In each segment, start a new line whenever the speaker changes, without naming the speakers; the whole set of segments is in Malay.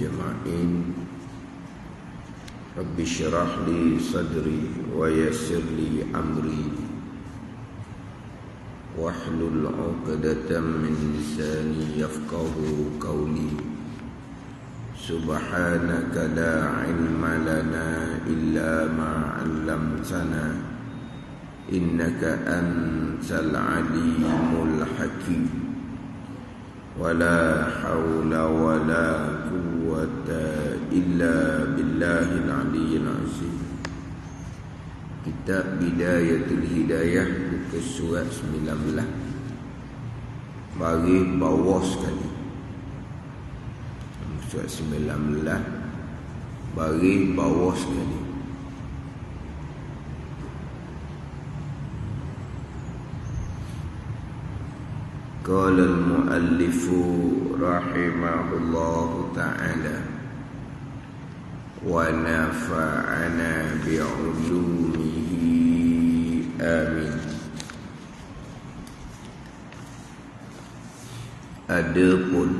أجمعين رب اشرح لي صدري ويسر لي أمري واحلل عقدة من لساني يفقه قولي سبحانك لا علم لنا إلا ما علمتنا إنك أنت العليم الحكيم ولا حول ولا قوة إلا بالله العلي العظيم. Kitab Bidayatul Hidayah, buku surat 19, bagi bawah sekali. Surat 19 bagi bawah sekali. Qala al-muallif rahimahullahu ta'ala wa nafa'ana bi'ulumihi amin. Adapun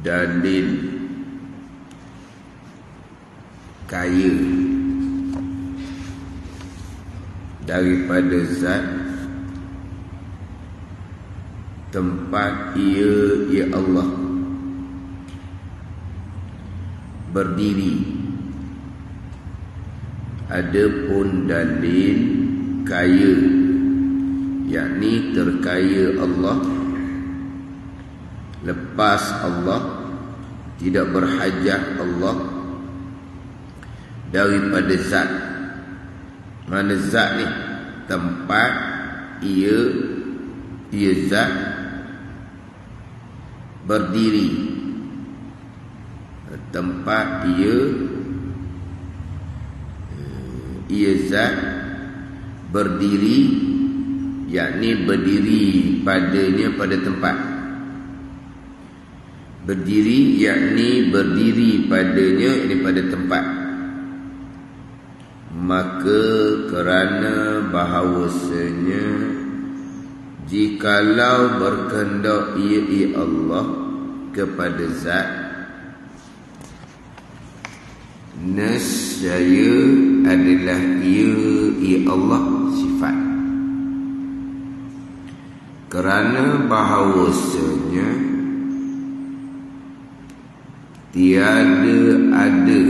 dalil kaya daripada zat tempat ia Allah berdiri. Adapun dalil kaya, yakni terkaya Allah, lepas Allah, tidak berhajat Allah daripada zat. Mana zat ni? Tempat ia zat berdiri. Tempat ia zat berdiri, yakni berdiri padanya pada tempat. Berdiri yakni berdiri padanya, ini pada tempat. Maka kerana bahawasanya jikalau berkehendak ia Allah kepada zat, nescaya adalah ia Allah sifat. Kerana bahawasanya tiada ada,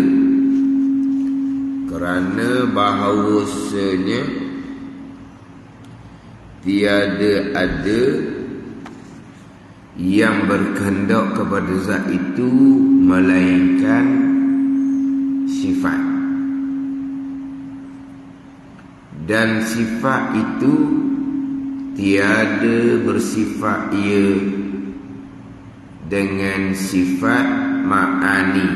kerana bahawasanya tiada ada yang berkehendak kepada zat itu melainkan sifat. Dan sifat itu tiada bersifat ia dengan sifat ma'ani,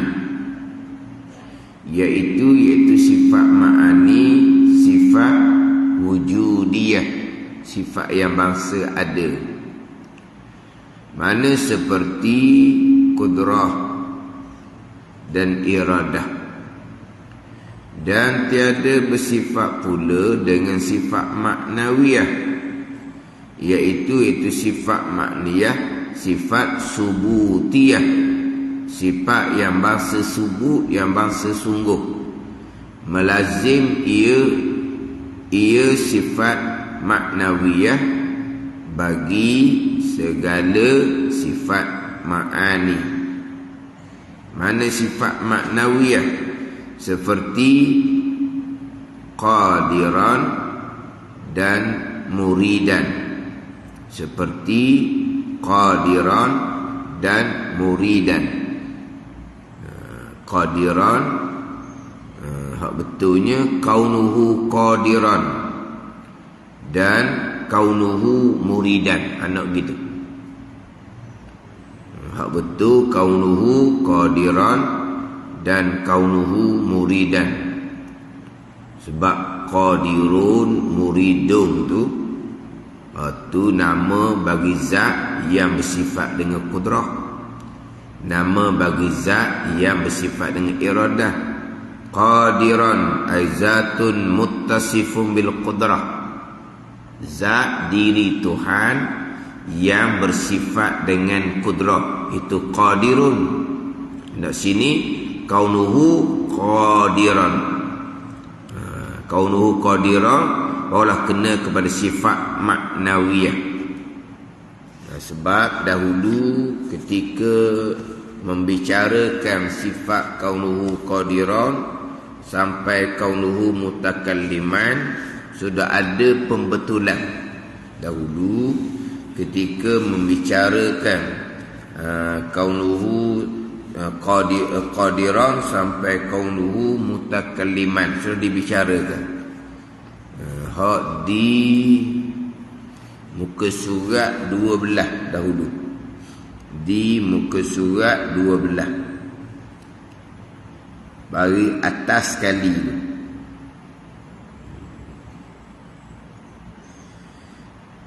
iaitu sifat ma'ani, sifat wujudiyah, sifat yang bangsa ada. Mana seperti kudrah dan iradah. Dan tiada bersifat pula dengan sifat maknawiyah, iaitu sifat makniyah, sifat subutiyah, sifat yang bangsa subut, yang bangsa sungguh. Melazim ia sifat maknawiyah bagi segala sifat ma'ani. Mana sifat maknawiyah? Seperti qadiran dan muridan. Seperti qadiran dan muridan. Qadiran, hak betulnya kaunuhu qadiran dan kaunuhu muridan, anak gitu. Hak betul kaunuhu qadiran dan kaunuhu muridan. Sebab qadirun muridun tu nama bagi zat yang bersifat dengan kudrah, nama bagi zat yang bersifat dengan iradah. Qadiran ay zatun muttasifun bil qudrah, zat diri Tuhan yang bersifat dengan kudrah, itu qadirun. Di sini kaunuhu qadiran. Kaunuhu qadiran barulah kena kepada sifat maknawiyah. Sebab dahulu ketika membicarakan sifat kaunuhu qadiran sampai kaunuhu mutakalliman, sudah ada pembetulan. Dahulu ketika membicarakan kaunuhu qadiran sampai kaunuhu mutakalliman, sudah dibicarakan. Hak di muka surat 12 dahulu. Di muka surat 12 bagi atas sekali.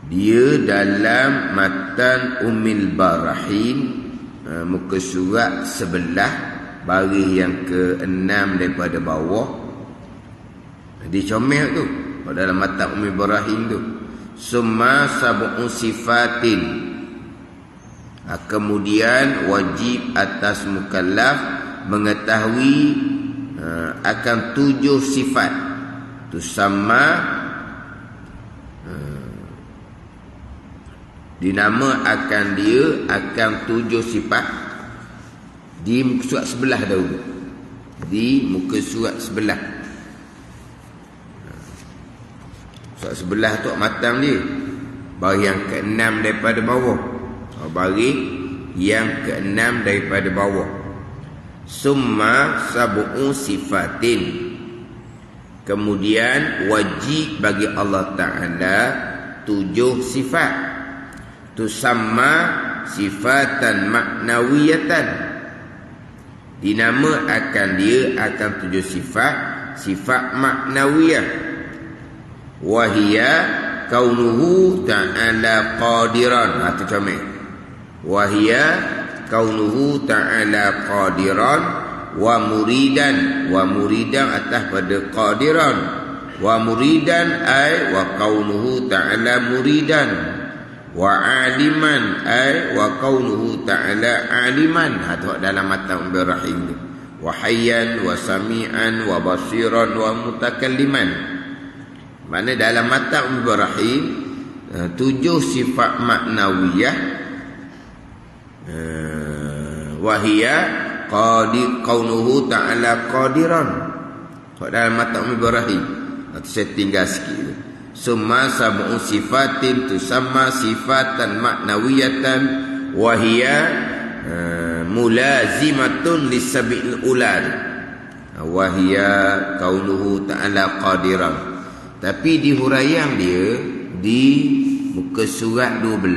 Dia dalam matan Ummil Barahin, muka surat 11 baris yang ke-6 daripada bawah. Dia comel tu dalam matan Ummil Barahin tu. Summa sab'u sifatin, kemudian wajib atas mukallaf mengetahui akan 7 sifat. Tu sama dinama akan dia akan 7 sifat di muka surat sebelah dahulu. Di muka surat sebelah. Surat sebelah tu matang dia. Baris yang ke-6 daripada bawah. Baris yang ke-6 daripada bawah. Summa sab'u sifatin. Kemudian wajib bagi Allah Ta'ala 7 sifat. Tusamma sifatan maknawiyatan. Dinama akan dia akan 7 sifat, sifat maknawiyah. Wahia kaunuhu ta'ala qadiran. Itu comel. Wahia kaunuhu ta'ala qadiran wa muridan. Wa muridan atas pada qadiran. Wa muridan ay wa kaunuhu ta'ala muridan. Wa aliman ay wa kaunuhu ta'ala aliman. Itu dalam matan Ibrahim. Wa hayyan wa sami'an wa basiran wa mutakalliman. Mana dalam matan Ibrahim 7 sifat maknawiyah. Wahia kaunuhu ta'ala qadiran. Dalam matan Ibrahim. Saya tinggal sikit. Summa sab'u sifatin tusamma sifatan maknawiyatan wahia mulazimatun lisab'il ulad. Wahia kaunuhu ta'ala qadiran. Tapi di huraian dia di muka surat 12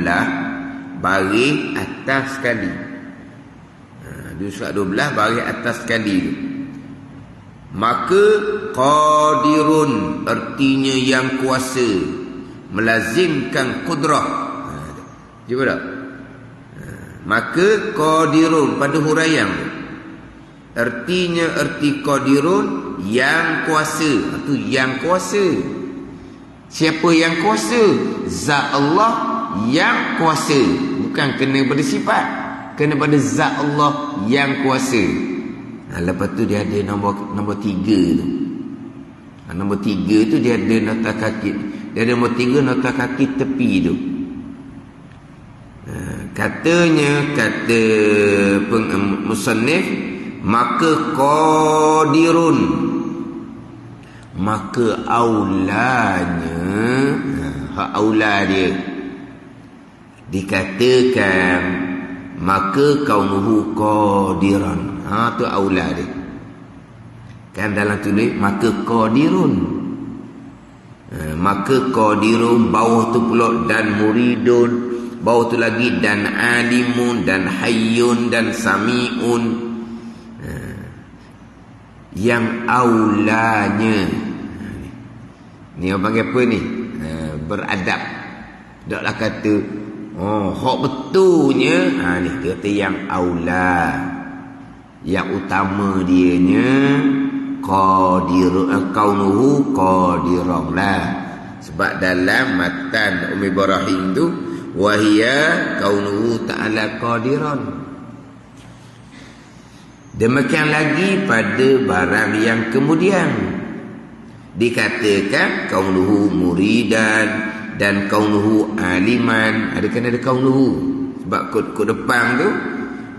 baris atas sekali. Di surat 12 baris atas sekali. Maka qadirun artinya yang kuasa, melazimkan kudrah. Cuba tak? Maka qadirun pada huraian artinya erti qadirun yang kuasa. Itu yang kuasa. Siapa yang kuasa? Zat Allah yang kuasa. Bukan kena pada sifat, kena pada zat Allah yang kuasa. Lepas tu dia ada nombor 3 tu. Nombor 3 tu dia ada nota kaki. Dia ada nombor 3 nota kaki tepi tu. Katanya, kata musannif, maka qadirun, maka aulanya, hak aula dia dikatakan maka kaunuhu qadiran. Tu aula dia. Kan dalam tulis maka qadirun. Maka qadirun bawah tu pula dan muridun, bawah tu lagi dan alimun dan hayyun dan sami'un. Yang aulanya ni orang panggil apa ni? Beradab. Taklah kata hak betulnya. Ni kata yang aula, yang utama dianya qadir, kaunuhu qadiran lah. Sebab dalam matan Ibrahim tu wa hiya kaunuhu ta'ala qadiran. Demikian lagi pada barang yang kemudian dikatakan kaunuhu muridan dan kaunuhu aliman. Ada kaunuhu sebab kod depan tu,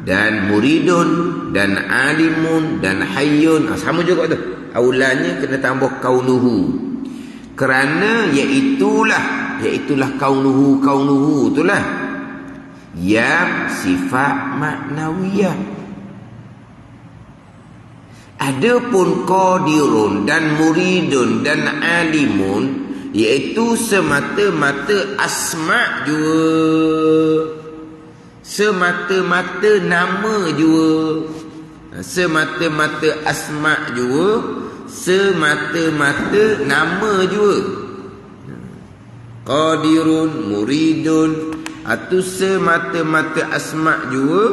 dan muridun dan alimun dan hayyun, sama juga tu. Aulanya kena tambah kaunuhu, kerana iaitulah kaunuhu itulah yang sifat maknawiyah. Adapun qadirun dan muridun dan alimun, iaitu semata-mata asma' jua, semata-mata nama jua, semata-mata asma' jua, semata-mata nama jua. Qadirun, muridun, atau semata-mata asma' jua,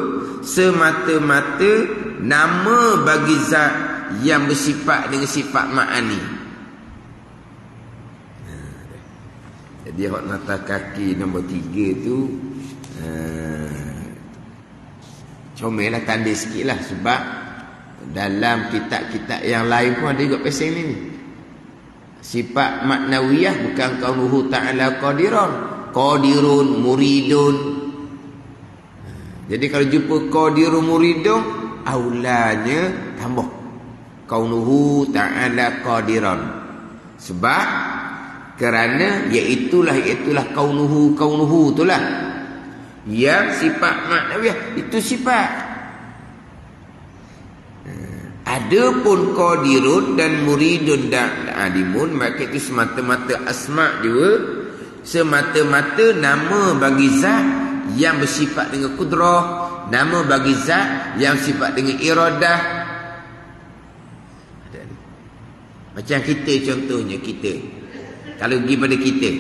semata-mata nama bagi zat yang bersifat dengan sifat ma'ani. Jadi hak nata kaki nombor 3 tu comellah tanda sikit lah, sebab dalam kitab-kitab yang lain pun ada juga pasal ni. Sifat maknawiyah bukan kaunuhu ta'ala qadirun, muridun. Jadi kalau jumpa qadirun, muridun, aulanya tambah kaunuhu ta'ala qadiran. Sebab kerana iaitulah kaunuhu itulah yang sifat maknawiyah, itu sifat. Adapun qadirun dan muridun dan alimun, maka itu semata-mata asma' juga, semata-mata nama bagi zat yang bersifat dengan kudrah, nama bagi zat yang sifat dengan iradah. Macam kita, contohnya kita, kalau pergi pada kita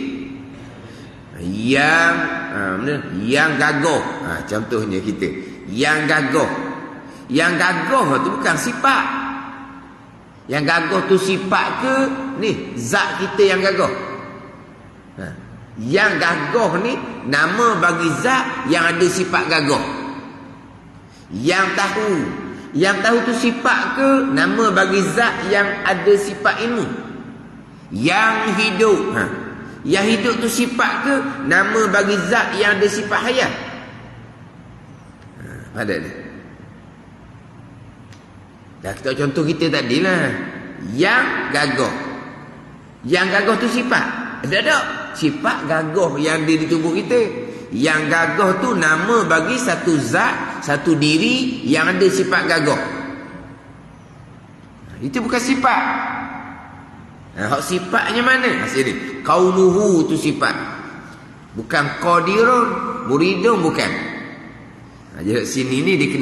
yang gagah, contohnya kita yang gagah tu bukan sifat. Yang gagah tu sifat ke ni zat kita yang gagah? Yang gagah ni nama bagi zat yang ada sifat gagah. Yang tahu tu sifat ke nama bagi zat yang ada sifat ilmu. Yang hidup tu sifat ke nama bagi zat yang ada sifat hayat. Ada ni. Dah kita contoh kita tadilah. Yang gagah tu sifat. Ada sifat gagah yang ada di tubuh kita. Yang gagah tu nama bagi satu zat, satu diri yang ada sifat gagah. Itu bukan sifat. Hak sifatnya mana? Sini. Kaunuhu tu sifat. Bukan qadirun, muridun, bukan. Jadi sini ni dia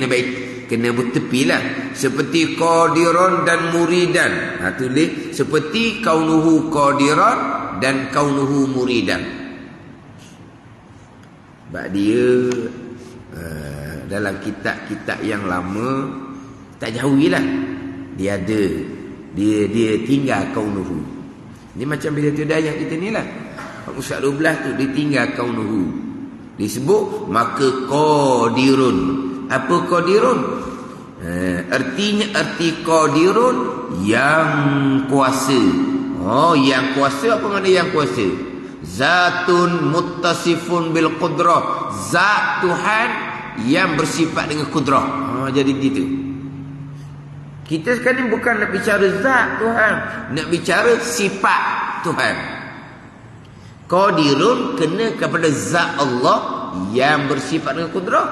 kena bertepilah. Seperti qadirun dan muridan. Tulis seperti kaunuhu qadiran dan kaunuhu muridan. Sebab dia dalam kitab-kitab yang lama tak jauhilah. Dia ada. Dia tinggal kaunuhu. Ini macam bila tu dayah kita ni lah. Musyad 12 tu dia tinggal kaunuhu. Disebut maka qadirun. Apa qadirun? Arti qadirun yang kuasa. Yang kuasa apa makna yang kuasa? Zatun muttasifun bil qudrah. Zat Tuhan yang bersifat dengan kudrah. Jadi gitu. Kita sekarang bukan nak bicara zat Tuhan, nak bicara sifat Tuhan. Qadirun kena kepada zat Allah yang bersifat dengan kudrah.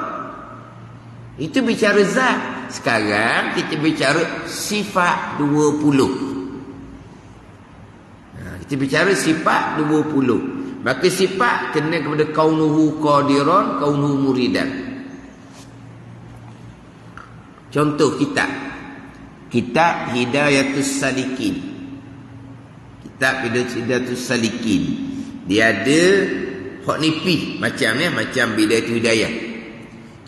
Itu bicara zat. Sekarang kita bicara sifat 20. Kita bicara sifat 20. Maka sifat kena kepada kaunuhu qadiran, kaunuhu muridan. Contoh Kitab Hidayatus Salikin. Kitab Hidayatus Salikin. Dia ada hak nipih macam Bidayatul Hidayah.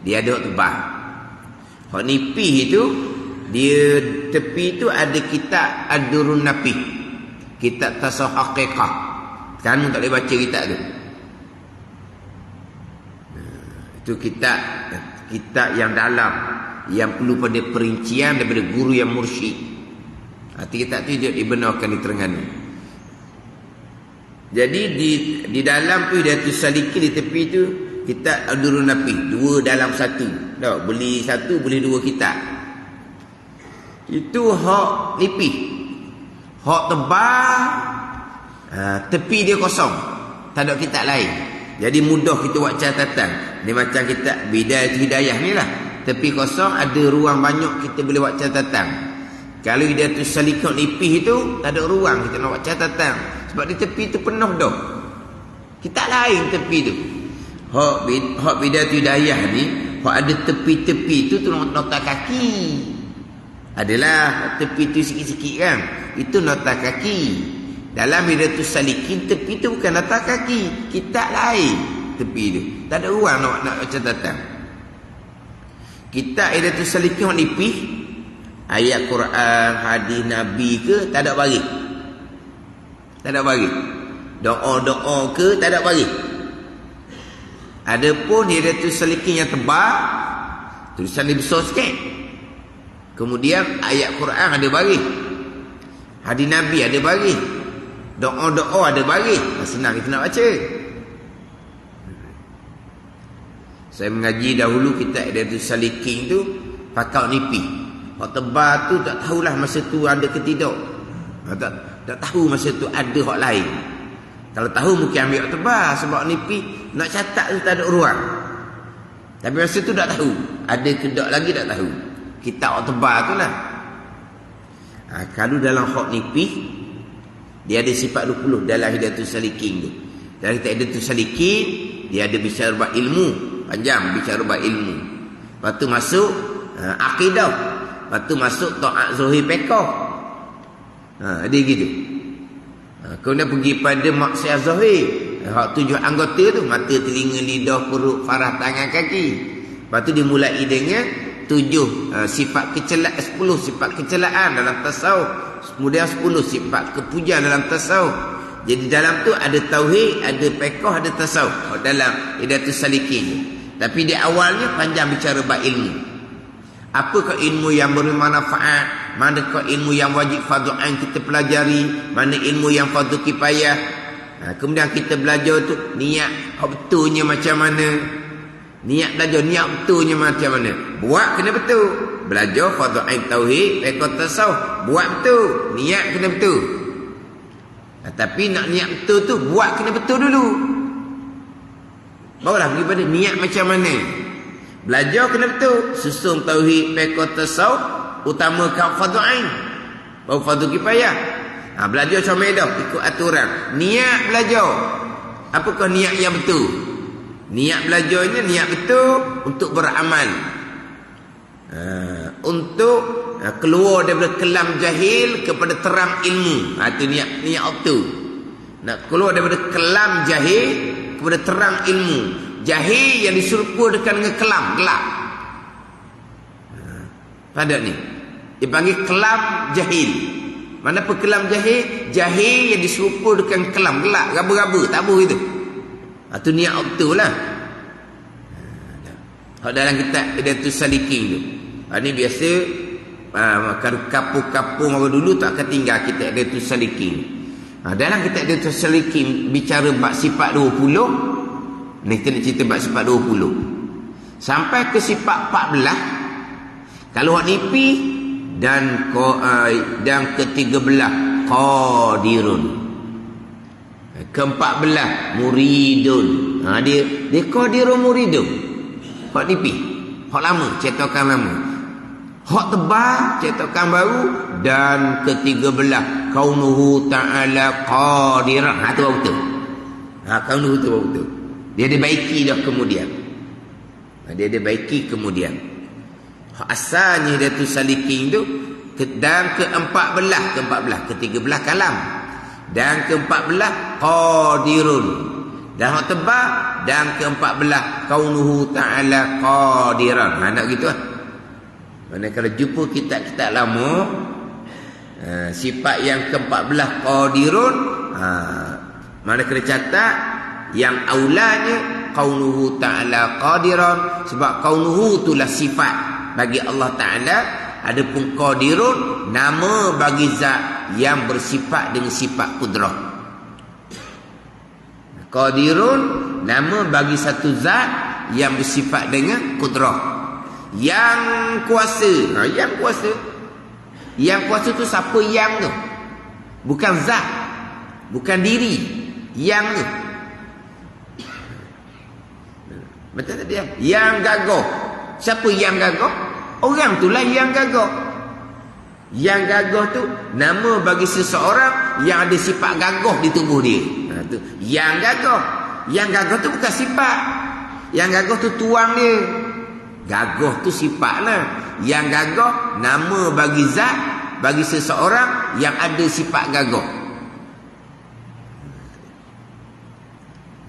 Dia ada hak tebal. Hak nipih itu dia tepi itu ada kitab Ad-Durrun Napih. Kitab Tasawuf Haqiqah. Sekarang tak boleh baca kitab tu. Itu kitab yang dalam, yang perlu pada perincian daripada guru yang mursyid. Kitab tu dia dibenarkan diterangani. Jadi di dalam tu Hidayatus Salikin di tepi tu kitab Ad-Durrun Nafis, 2 dalam 1. Tak, beli 1 beli 2 kitab. Itu hak nipis. Hak tebal, tepi dia kosong, tak ada kitab lain. Jadi mudah kita buat catatan. Ni macam kitab Bidayatul Hidayah ni lah. Tepi kosong, ada ruang banyak kita boleh buat catatan. Kalau Hidayatus Salikin nipis itu tak ada ruang kita nak buat catatan. Sebab di tepi tu penuh dah. Kitab lain tepi tu. Hak Bidayatul Hidayah ni, hak ada tepi-tepi tu nota kaki. Adalah tepi tu sikit-sikit kan. Itu nota kaki. Dalam Hidayatus Salikin tepi tu bukan nota kaki, kitab lain tepi tu. Tak ada ruang nak catatan. Kitab Hidayatus Salikin nipis, ayat Quran, hadis Nabi ke tak ada bagi. Tak ada bagi. Doa-doa ke tak ada bagi. Adapun Hidayatus Salikin yang tebal, tulisan dia besar sikit. Kemudian ayat Quran ada bagi. Hadis Nabi ada bagi. Doa-doa ada bagi. Senang kita nak baca. Saya mengaji dahulu kitab Hidayatus Salikin tu pakai nipis. Hak tebal tu tak tahulah masa tu ada ke tidak. Tak tahu masa tu ada hak lain. Kalau tahu mungkin ambil hak tebal, sebab nipis nak catat tu tak ada ruang. Tapi masa tu tak tahu. Ada ke tak lagi tak tahu. Kitab hak tebal tu lah. Kalau dalam hak nipis, dia ada sifat 20 dalam Hidayatus Salikin tu. Dalam kitab Hidayatus Salikin, dia ada bicara bab ilmu. Panjang bicara bab ilmu. Lepas tu masuk akidah. Lepas tu masuk ta'at zuhir pekoh. Dia gitu. Kemudian pergi pada maksiat zahir. Hak 7 anggota tu, mata, telinga, lidah, perut, farah, tangan, kaki. Lepas tu dimulai dengan 7 sifat kecelaan, 10 sifat kecelaan dalam tasawuf. Kemudian 10 sifat kepujian dalam tasawuf. Jadi dalam tu ada tauhid, ada pekoh, ada tasawuf dalam Hidayatus Salikin. Tapi di awalnya panjang bicara bab ilmu. Apakah ilmu yang bermanfaat? Manakah ilmu yang wajib fardu ain kita pelajari? Mana ilmu yang fardu kifayah? Kemudian kita belajar tu niat betulnya macam mana? Niat belajar niat betulnya macam mana? Buat kena betul. Belajar fardu ain tauhid, fiqh tasawuf, buat betul. Niat kena betul. Tapi nak niat betul tu buat kena betul dulu. Barulah pergi pada niat macam mana. Belajar kena betul. Susun tauhid, fiqh tasawuf, utamakan fardu ain. Baru fardu kifayah. Belajar macam mana dah? Ikut aturan. Niat belajar. Apakah niat yang betul? Niat belajarnya niat betul untuk beramal. Untuk keluar daripada kelam jahil kepada terang ilmu. Itu niat itu. Nak keluar daripada kelam jahil kepada terang ilmu. Jahil yang diserupakan dengan kelam, gelap. Pada ni dipanggil kelam jahil. Mana kelam jahil? Jahil yang diserupakan dengan kelam, gelap, raba-raba, tabu itu. Itu niat betul lah. Dalam kitab Hidayatus Salikin tu. Ini biasa kapung-kapung orang dulu tak akan tinggal kitab Hidayatus Salikin. Dalam kitab Hidayatus Salikin bicara bab sifat 20. Ni kita nak cerita bab sifat 20. Sampai ke sifat 14. Kalau hak nipi dan ke-13 qadirun. Ke-14 muridun. Dia qadirun muridun. Hak nipi, hak lama, cetakan lama. Hak tebal, cetakan baru. Dan ke-13 kaunuhu ta'ala qadiran. Itu betul. Kaunuhu tu betul. Dia dibaiki dah kemudian. Dia dibaiki kemudian. Asalnya Hidayatus Salikin tu dan ke-14, ke-13 kalam. Dan ke-14 qadirun. Dan hak tebal dan ke-14 kaunuhu ta'ala qadiran. Nak gitu lah. Mana kalau jumpa kitab-kitab lama, sifat yang ke-14 qadirun, mana kena catat yang aulanya kaunuhu ta'ala qadiran, sebab kaunuhu itulah sifat bagi Allah Ta'ala. Adapun qadirun nama bagi zat yang bersifat dengan sifat kudrah. Qadirun nama bagi satu zat yang bersifat dengan kudrah, yang kuasa. Yang kuasa, yang kuasa tu siapa? Yang tu bukan zat, bukan diri. Yang tu betul tak dia? Yang gagah. Siapa yang gagah? Orang itulah yang gagah. Yang gagah tu nama bagi seseorang yang ada sifat gagah di tubuh dia. Tu yang gagah. Yang gagah tu bukan sifat. Yang gagah tu tuang dia. Gagah tu sifat lah. Yang gagah nama bagi zat, bagi seseorang yang ada sifat gagah.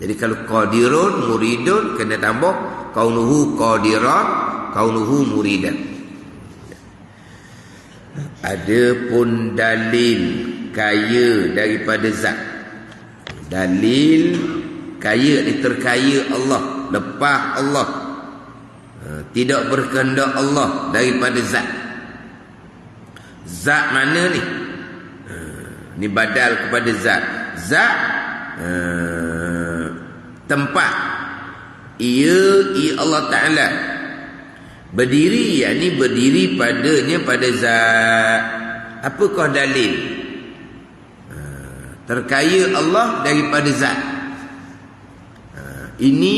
Jadi kalau qadirun, muridun, kena tambah kaunuhu qadiran, kaunuhu muridan. Adapun dalil kaya daripada zat, dalil kaya ni terkaya Allah, lepas Allah, tidak berkehendak Allah daripada zat. Zat mana ni? Ni badal kepada zat. Zat tempat. Ia Allah Ta'ala berdiri, yakni berdiri padanya, pada zat. Apakah dalil terkaya Allah daripada zat? Ini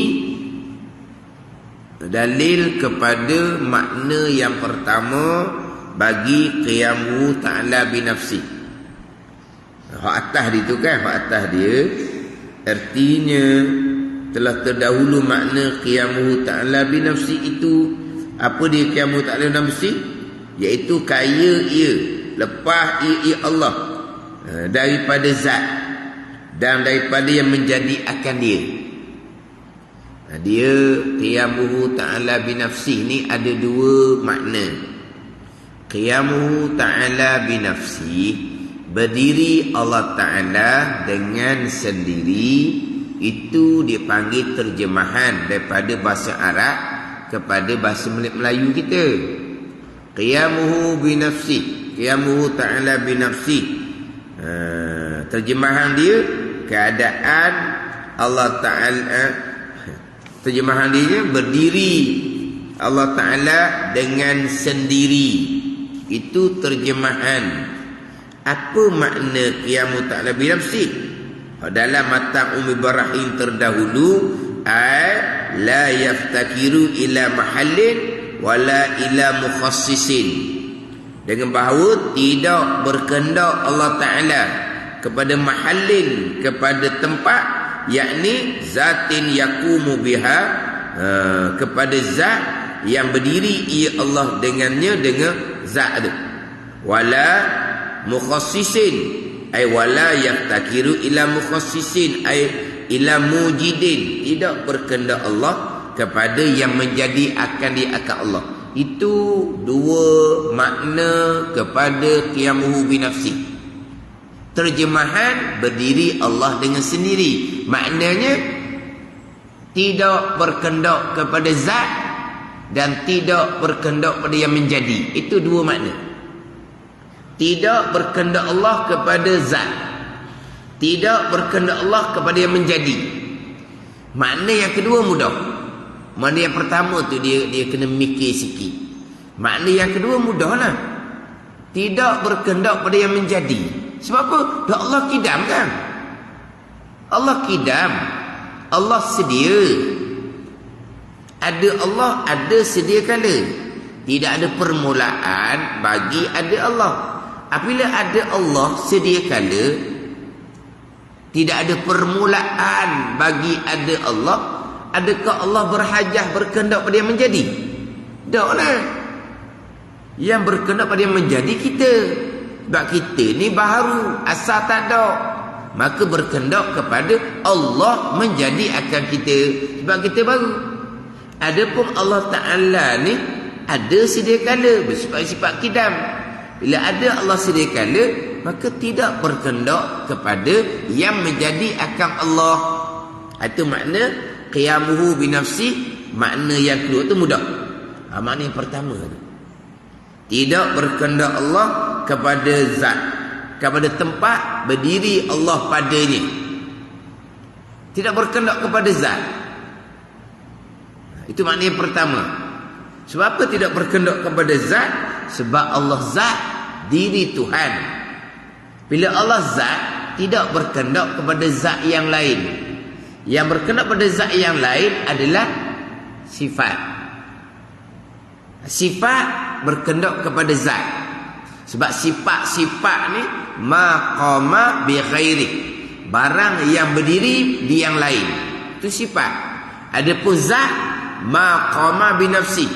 dalil kepada makna yang pertama bagi qiyamuhu ta'ala binafsi. Hak atas dia tu kan, hak atas dia artinya telah terdahulu makna qiyamuhu ta'ala binafsi itu. Apa dia qiyamuhu ta'ala binafsi? Iaitu kaya ia, lepas ia Allah daripada zat dan daripada yang menjadi akan dia. Dia qiyamuhu ta'ala binafsi ni ada dua makna. Qiyamuhu ta'ala binafsi, berdiri Allah Ta'ala dengan sendiri, itu dipanggil terjemahan daripada bahasa Arab kepada bahasa Melayu kita. Qiyamuhu binafsi, qiyamuhu ta'ala binafsi, terjemahan dia keadaan Allah Ta'ala, terjemahan dia berdiri Allah Ta'ala dengan sendiri. Itu terjemahan. Apa makna qiyamuhu ta'ala binafsi? Dalam matan Umi Barahim terdahulu, la yaftakiru ila mahallin wala ila mukhassisin, dengan bahawa tidak berkehendak Allah Ta'ala kepada mahallin, kepada tempat, yakni zatin yakumu biha, kepada zat yang berdiri ia Allah dengannya, dengan zat itu. Wala mukhassisin, ay wala yaftakiru ila mukhassisin, ay ila mujidin, tidak berkehendak Allah kepada yang menjadi akan di akan Allah. Itu dua makna kepada qiyamuhu binafsi. Terjemahan berdiri Allah dengan sendiri, maknanya tidak berkehendak kepada zat dan tidak berkehendak pada yang menjadi. Itu dua makna. Tidak berkehendak Allah kepada zat, tidak berkehendak Allah kepada yang menjadi. Makna yang kedua mudah. Makna yang pertama tu dia kena mikir sikit. Makna yang kedua mudahlah. Tidak berkehendak pada yang menjadi. Sebab apa? Dah Allah kidam kan? Allah kidam. Allah sedia. Ada Allah, ada sedia kala. Tidak ada permulaan bagi ada Allah. Apabila ada Allah sedia kala, tidak ada permulaan bagi ada Allah. Adakah Allah berhajah berkehendak pada yang menjadi? Taklah. Yang berkehendak pada yang menjadi kita. Sebab kita ni baru, asal tak ada. Maka berkehendak kepada Allah menjadi akan kita, sebab kita baru. Adapun Allah Ta'ala ni ada sedia kala, bersifat-sifat kidam. Bila ada Allah sedia kala, maka tidak berkehendak kepada yang menjadi akan Allah. Itu makna qiyamuhu binafsi, makna yang kedua tu mudah. Makna yang pertama tu, tidak berkehendak Allah kepada zat, kepada tempat berdiri Allah padanya. Tidak berkehendak kepada zat. Itu makna yang pertama. Sebab apa tidak berkehendak kepada zat? Sebab Allah zat, diri Tuhan. Bila Allah zat, tidak berkehendak kepada zat yang lain. Yang berkehendak pada zat yang lain adalah sifat. Sifat berkehendak kepada zat. Sebab sifat-sifat ni maqama bi ghairi, barang yang berdiri di yang lain, itu sifat. Adapun zat maqama bi nafsi,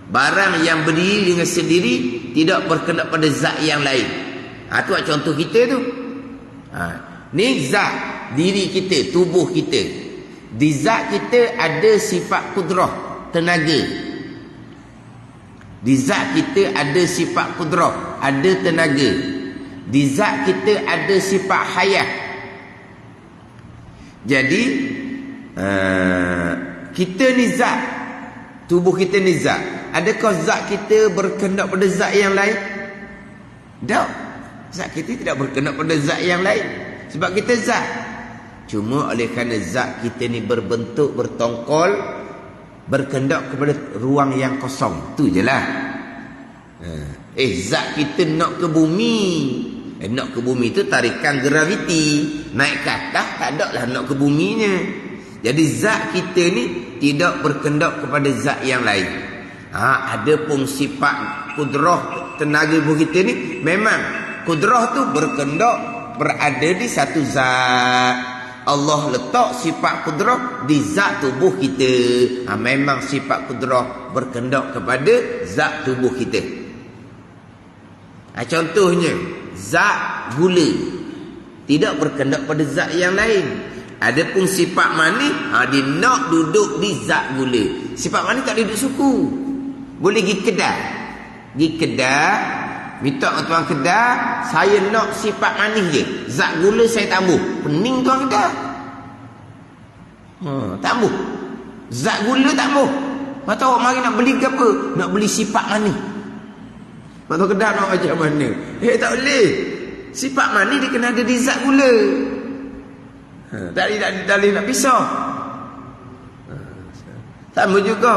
barang yang berdiri dengan sendiri, tidak berkehendak pada zat yang lain. Tu contoh kita tu. Ni zat diri kita, tubuh kita. Di zat kita ada sifat kudrah, tenaga. Di zat kita ada sifat kudrah, ada tenaga. Di zat kita ada sifat hayah. Jadi kita ni zat, tubuh kita ni zat. Adakah zat kita berkehendak pada zat yang lain? Tak. Zat kita tidak berkehendak pada zat yang lain. Sebab kita zat. Cuma oleh kerana zat kita ni berbentuk bertongkol, berkehendak kepada ruang yang kosong. Tu je lah. Zat kita nak ke bumi. Nak ke bumi tu tarikan graviti. Naik ke atas tak ada lah nak ke buminya. Jadi zat kita ni tidak berkehendak kepada zat yang lain. Ada pun sifat kudrah, tenaga tubuh kita ni, memang kudrah tu berkehendak berada di satu zat. Allah letak sifat kudrah di zat tubuh kita. Memang sifat kudrah berkehendak kepada zat tubuh kita. Contohnya zat gula tidak berkehendak pada zat yang lain. Adapun sifat manis, dia nak duduk di zat gula. Sifat manis tak duduk suku. Boleh pergi kedai. Pergi kedai, minta tuan kedai, saya nak sifat manis je. Zat gula saya tambah. Pening tuan kedai. Tambah. Zat gula tambah. Mak tahu mari nak beli ke apa? Nak beli sifat manis. Mak tahu kedai nak macam mana? Tak boleh. Sifat manis dia kena ada di zat gula. Tak boleh nak pisah. Sama juga.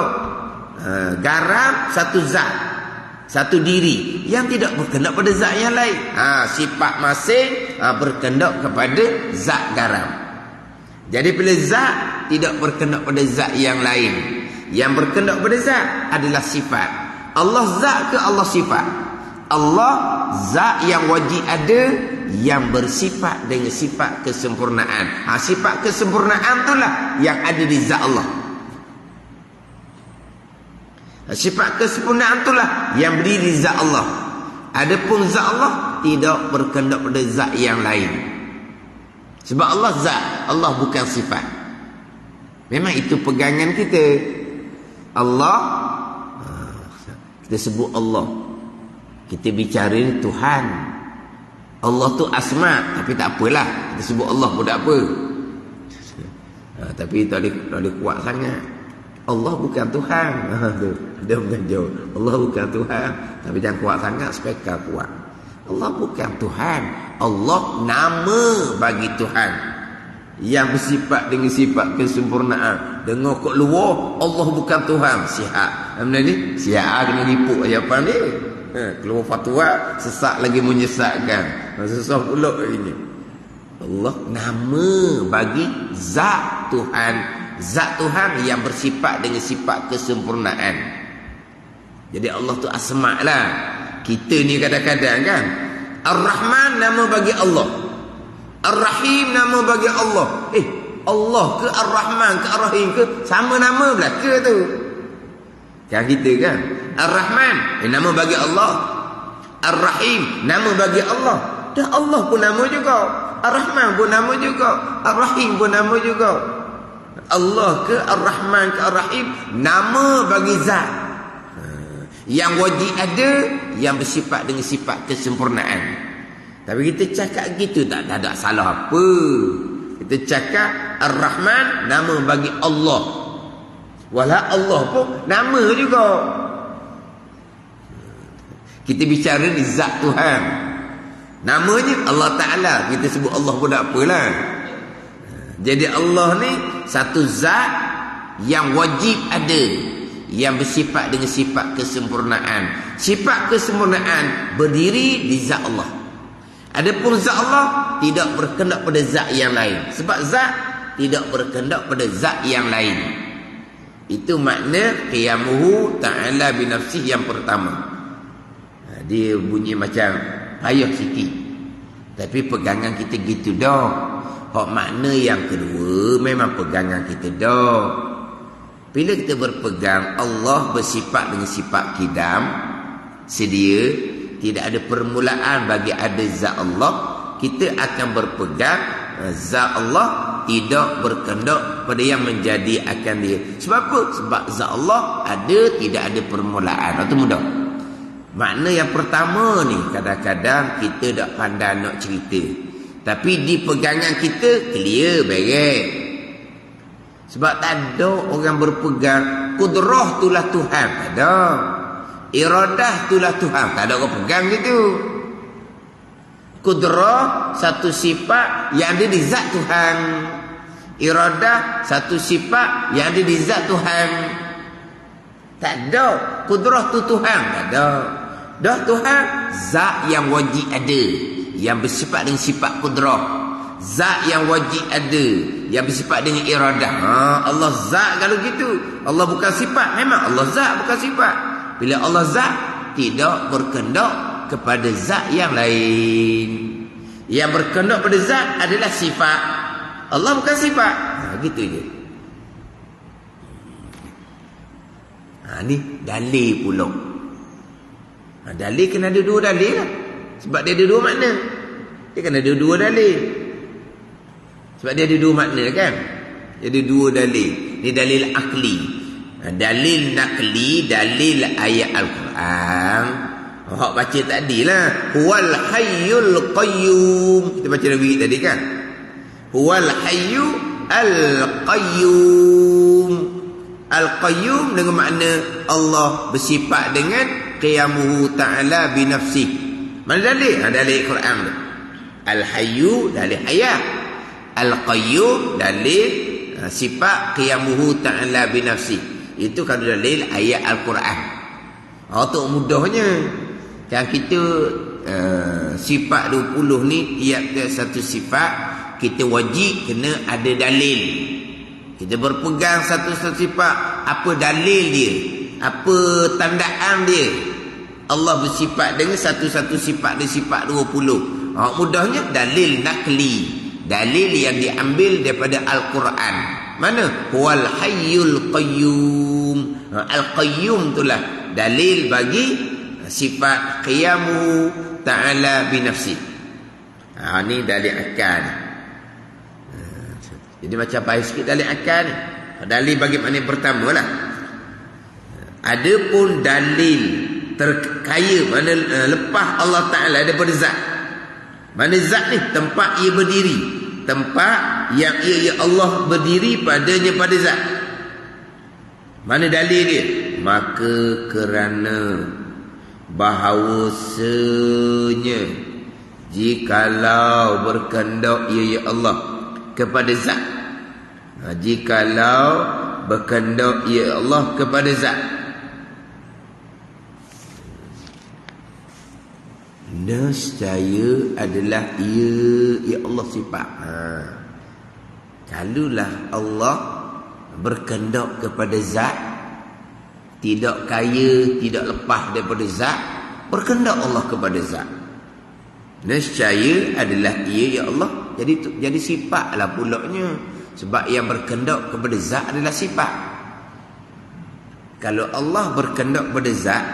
Garam satu zat, satu diri yang tidak berkehendak pada zat yang lain. Sifat masing berkehendak kepada zat garam. Jadi bila zat tidak berkehendak pada zat yang lain, yang berkehendak pada zat adalah sifat. Allah zat ke Allah sifat? Allah zat yang wajib ada, yang bersifat dengan sifat kesempurnaan. Sifat kesempurnaan itulah yang ada di zat Allah. Sifat kesempurnaan itulah yang berdiri di zat Allah. Adapun zat Allah tidak berkehendak pada zat yang lain. Sebab Allah zat, Allah bukan sifat. Memang itu pegangan kita. Allah, kita sebut Allah. Kita bicara ni Tuhan. Allah tu asma, tapi tak apalah. Kita sebut Allah pun tak apa. Tapi tak boleh kuat sangat. Allah bukan Tuhan. Dia bukan jauh. Allah bukan Tuhan. Tapi jangan kuat sangat, spekal kuat. Allah bukan Tuhan. Allah nama bagi Tuhan yang bersifat dengan sifat kesempurnaan. Dengar kat luar, Allah bukan Tuhan. Sihat. Benda ni? Sihat kena lipuk jawapan dia. Keluar fatwa, sesak lagi menyesatkan. Susah pula ini. Allah nama bagi zat Tuhan. Zat Tuhan yang bersifat dengan sifat kesempurnaan. Jadi Allah tu asma' lah. Kita ni kadang-kadang kan, Ar-Rahman nama bagi Allah, Ar-Rahim nama bagi Allah. Allah ke Ar-Rahman ke Ar-Rahim ke sama nama belaka tu. Kan kita kan, Ar-Rahman nama bagi Allah, Ar-Rahim nama bagi Allah. Dah Allah pun nama juga, Ar-Rahman pun nama juga, Ar-Rahim pun nama juga. Allah ke Ar-Rahman ke Ar-Rahim nama bagi zat yang wajib ada, yang bersifat dengan sifat kesempurnaan. Tapi kita cakap gitu tak ada salah apa. Kita cakap Ar-Rahman nama bagi Allah. Walau Allah pun nama juga. Kita bicara ni zat Tuhan. Namanya Allah Ta'ala. Kita sebut Allah pun tak apalah. Jadi Allah ni satu zat yang wajib ada, yang bersifat dengan sifat kesempurnaan. Sifat kesempurnaan berdiri di zat Allah. Adapun zat Allah tidak berkehendak pada zat yang lain. Sebab zat tidak berkehendak pada zat yang lain. Itu makna qiyamuhu ta'ala binafsih yang pertama. Dia bunyi macam payah sikit, tapi pegangan kita gitu dah. Hak makna yang kedua memang pegangan kita dah. Bila kita berpegang Allah bersifat dengan sifat qidam, sedia, tidak ada permulaan bagi ada zat Allah, kita akan berpegang zat Allah tidak berkehendak pada yang menjadi akan dia. Sebab apa? Sebab zat Allah ada, tidak ada permulaan. Itu mudah. Makna yang pertama ni kadang-kadang kita tak pandai nak cerita, tapi di pegangan kita clear beres. Sebab tak ada orang berpegang kudrah itulah Tuhan, tak ada. Iradah itulah Tuhan, tak ada orang pegang gitu. Kudrah satu sifat yang ada di zat Tuhan. Iradah satu sifat yang ada di zat Tuhan. Tak ada. Kudrah tu Tuhan, tak ada. Dah Tuhan zat yang wajib ada, yang bersifat dengan sifat kudrah. Zat yang wajib ada, yang bersifat dengan iradah. Allah zat kalau gitu. Allah bukan sifat. Memang Allah zat bukan sifat. Bila Allah zat, tidak berkehendak kepada zat yang lain. Yang berkehendak pada zat adalah sifat. Allah bukan sifat. Gitu je. Ni dalil pula. Dalil kena ada dua dalil lah. Sebab dia ada dua makna. Dia kena ada dua dalil. Sebab dia ada dua makna kan. Dia ada dua dalil. Ni dalil akli. Dalil nakli, dalil ayat Al-Quran. Hak baca tadi lah. Huwal hayyul qayyum. Kita baca Nabi tadi kan. Huwal hayyu al-qayyum. Al-qayyum dengan makna Allah bersifat dengan qiyamuhu ta'ala binafsih. Mana dalil? Dalil Quran tu. Al-hayyu dalil hayat. Al-qayyum dalil sifat qiyamuhu ta'ala binafsih. Itu kalau dalil ayat Al-Quran. Tu mudahnya. Kan kita sifat 20 ni tiap-tiap satu sifat kita wajib kena ada dalil. Kita berpegang satu-satu sifat, apa dalil dia, apa tandaan dia. Allah bersifat dengan satu-satu sifat dia, sifat 20. Mudahnya dalil nakli, dalil yang diambil daripada Al-Quran. Mana? Huwal hayyul qayyum. Al-qayyum itulah dalil bagi sifat qiyamu ta'ala binafsi. Ni dalil akal. Jadi macam payah sikit dalil akal ni. Dalil bagi makna pertama lah. Adapun dalil terkaya, mana lepas Allah Ta'ala daripada zat. Mana zat ni? Tempat ia berdiri. Tempat yang ia Allah berdiri padanya pada zat. Mana dalil dia? Maka kerana bahawasanya jikalau berkehendak ia Allah kepada zat, jikalau berkehendak ia Allah kepada zat, nescaya adalah ia Allah sifat. Kalulah Allah berkehendak kepada zat, tidak kaya, tidak lepas daripada zat, berkehendak Allah kepada zat, nescaya adalah ia ya Allah. Jadi sifatlah pulaknya. Sebab yang berkehendak kepada zat adalah sifat. Kalau Allah berkehendak kepada zat,